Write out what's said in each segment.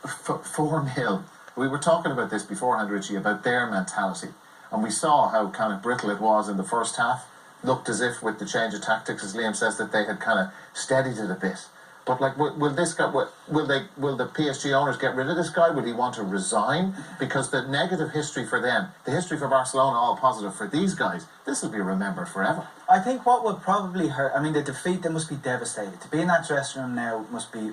4-0. We were talking about this beforehand, Richie, about their mentality. And we saw how kind of brittle it was in the first half. Looked as if with the change of tactics, as Liam says, that they had kind of steadied it a bit. But like, will this guy? Will the PSG owners get rid of this guy? Will he want to resign? Because the negative history for them, the history for Barcelona, all positive for these guys. This will be remembered forever. I think what would probably hurt. I mean, the defeat. They must be devastated. To be in that dressing room now must be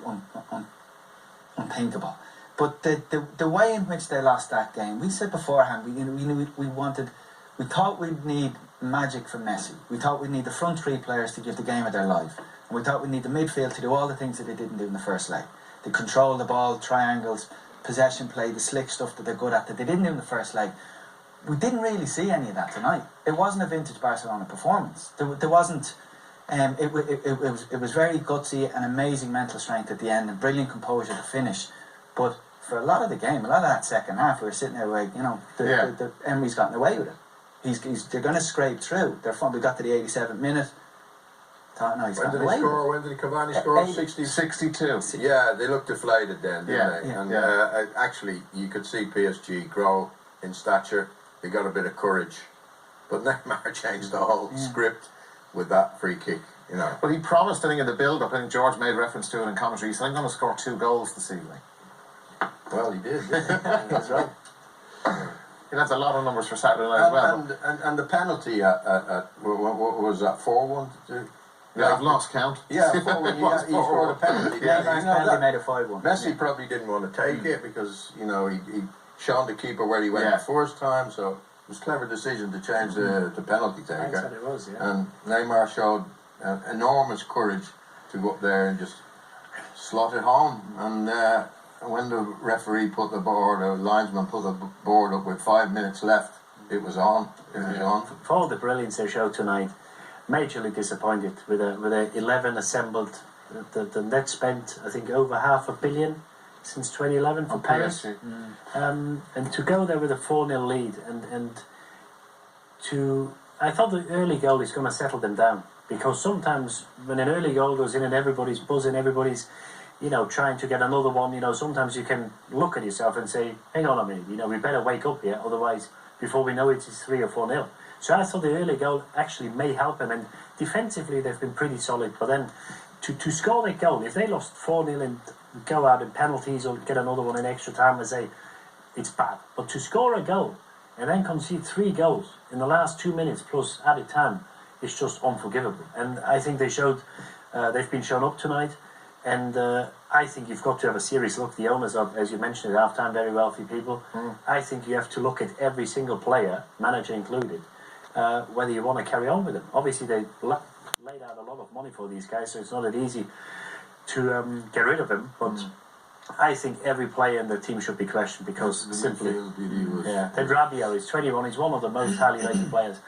unthinkable. But the way in which they lost that game, we said beforehand, we thought we'd need magic from Messi. We thought we'd need the front three players to give the game of their life. And we thought we'd need the midfield to do all the things that they didn't do in the first leg. They control the ball, triangles, possession play, the slick stuff that they're good at that they didn't do in the first leg. We didn't really see any of that tonight. It wasn't a vintage Barcelona performance. There wasn't... It was very gutsy and amazing mental strength at the end and brilliant composure to finish. But for a lot of the game, a lot of that second half, we were sitting there like, Emery's gotten away with it. They're going to scrape through. We got to the 87th minute. Thought, no, he's gotten away with it. When did Cavani score? 62. Yeah, they looked deflated then, didn't they? Yeah. And actually, you could see PSG grow in stature. They got a bit of courage. But Neymar changed the whole script with that free kick. You know. But he promised, I think, in the build-up, I think George made reference to it in commentary, he said, I'm going to score 2 goals this evening. Well, he did. That's right. That's a lot of numbers for Saturday night as well. And the penalty at what was that, 4-1? Yeah, I've lost count. Yeah, 4-1. He scored a penalty. Neymar's penalty made it 5-1. Messi probably didn't want to take it because, you know, he shown the keeper where he went the first time, so it was a clever decision to change the penalty taker. That's what it was, yeah. And Neymar showed enormous courage to go up there and just slot it home. And when the referee put the board, or linesman put the board up with 5 minutes left, it was on. It was on. For all the brilliance they showed tonight, majorly disappointed with a 11 assembled. The net spent, I think, over $500 million since 2011 for Paris. And to go there with a 4-0 lead I thought the early goal is going to settle them down, because sometimes when an early goal goes in and everybody's buzzing, everybody's trying to get another one, sometimes you can look at yourself and say, hang on a minute, we better wake up here, otherwise before we know it, it's 3 or 4-0. So I thought the early goal actually may help them, and defensively they've been pretty solid. But then to score that goal, if they lost 4-0 and go out in penalties or get another one in extra time, I say it's bad. But to score a goal and then concede 3 goals in the last 2 minutes plus added time, it's just unforgivable. And I think they've been shown up tonight. And I think you've got to have a serious look. The owners are, as you mentioned at half-time, very wealthy people. I think you have to look at every single player, manager included, whether you want to carry on with them. Obviously, they laid out a lot of money for these guys, so it's not that easy to get rid of them. But I think every player in the team should be questioned, because simply... Then Rabiot is 21, he's one of the most highly rated players.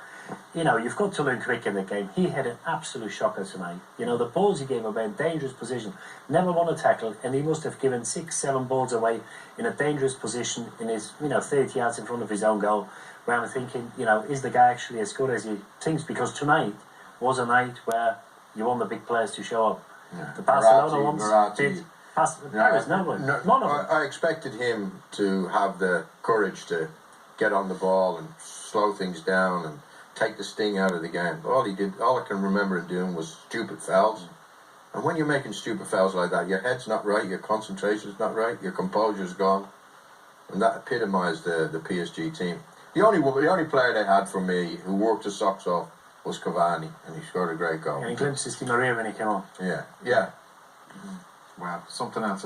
You've got to learn quick in the game. He had an absolute shocker tonight. The balls he gave away in dangerous position, never won a tackle, and he must have given 6-7 balls away in a dangerous position in his, 30 yards in front of his own goal, where I'm thinking, is the guy actually as good as he thinks? Because tonight was a night where you want the big players to show up. Yeah. The Barcelona ones did. Paris, none of them. I expected him to have the courage to get on the ball and slow things down and take the sting out of the game. But all I can remember him doing was stupid fouls. And when you're making stupid fouls like that, your head's not right, your concentration's not right, your composure's gone. And that epitomised the PSG team. The only player they had for me who worked his socks off was Cavani, and he scored a great goal. And he glimpsed Di Maria when he came on. Yeah. Wow, something else.